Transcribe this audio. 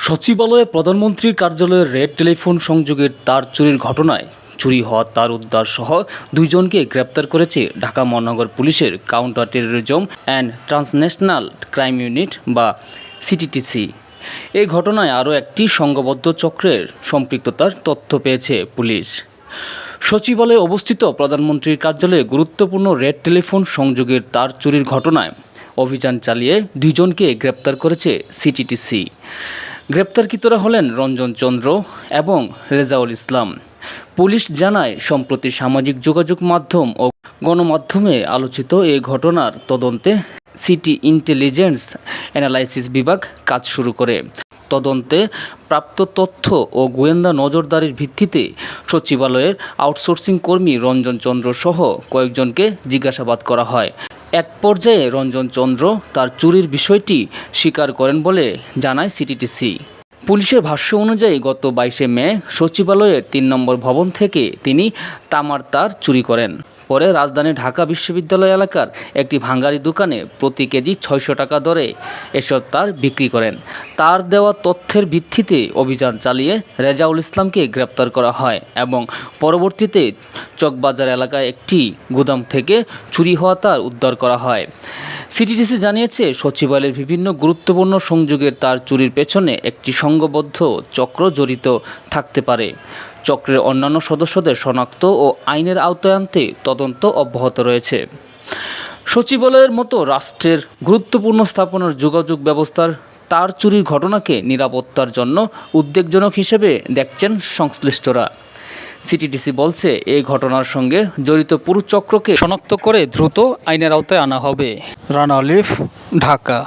সচিবালয়ে প্রধানমন্ত্রীর কার্যালয়ের রেড টেলিফোন সংযোগের তার চুরির ঘটনায় চুরি হওয়া তার উদ্ধার সহ দুইজনকে গ্রেপ্তার করেছে ঢাকা মহানগর পুলিশের counter terrorism and transnational crime unit বা সিটিটিসি। এই ঘটনায় আরও একটি সংঘবদ্ধ চক্রের সম্পৃক্ততার তথ্য পেয়েছে পুলিশ। সচিবালয়ে অবস্থিত প্রধানমন্ত্রীর কার্যালয়ে গুরুত্বপূর্ণ রেড টেলিফোন সংযোগের তার চুরির ঘটনায় অভিযান চালিয়ে দুইজনকে গ্রেপ্তার করেছে সিটিটিসি। গ্রেপ্তারকৃতরা হলেন রঞ্জন চন্দ্র এবং রেজাউল ইসলাম। পুলিশ জানায়, সম্প্রতি সামাজিক যোগাযোগ মাধ্যম ও গণমাধ্যমে আলোচিত এই ঘটনার তদন্তে সিটি ইন্টেলিজেন্স অ্যানালাইসিস বিভাগ কাজ শুরু করে। তদন্তে প্রাপ্ত তথ্য ও গোয়েন্দা নজরদারির ভিত্তিতে সচিবালয়ের আউটসোর্সিং কর্মী রঞ্জন চন্দ্র সহ কয়েকজনকে জিজ্ঞাসাবাদ করা হয়। এক পর্যায়ে রঞ্জন চন্দ্র তার চুরির বিষয়টি স্বীকার করেন বলে জানায় সিটিটিসি। পুলিশের ভাষ্য অনুযায়ী গত 22 মে সচিবালয়ের 3 নম্বর ভবন থেকে তিনি তামার তার চুরি করেন। পরে রাজধানী ঢাকা বিশ্ববিদ্যালয় এলাকার একটি ভাঙ্গারি দোকানে প্রতি কেজি 600 টাকা দরে এসব তার বিক্রি করেন। তার দেওয়া তথ্যের ভিত্তিতে অভিযান চালিয়ে রেজাউল ইসলামকে গ্রেপ্তার করা হয় এবং পরবর্তীতে চকবাজার এলাকায় একটি গুদাম থেকে চুরি হওয়া তার উদ্ধার করা হয়। সিটিটিসি জানিয়েছে, সচিবালয়ের বিভিন্ন গুরুত্বপূর্ণ সংযোগের তার চুরির পেছনে একটি সংঘবদ্ধ চক্র জড়িত থাকতে পারে। চক্রের অন্যান্য সদস্যদের শনাক্ত ও আইনের আওতায় আনতে তদন্ত অব্যাহত রয়েছে। সচিবালয়ের মতো রাষ্ট্রের গুরুত্বপূর্ণ স্থাপনার যোগাযোগ ব্যবস্থার তার চুরির ঘটনাকে নিরাপত্তার জন্য উদ্বেগজনক হিসেবে দেখছেন সংশ্লিষ্টরা। সিটিটিসি বলছে, এই ঘটনার সঙ্গে জড়িত পুরো চক্রকে শনাক্ত করে দ্রুত আইনের আওতায় আনা হবে। রানা আলিফ, ঢাকা।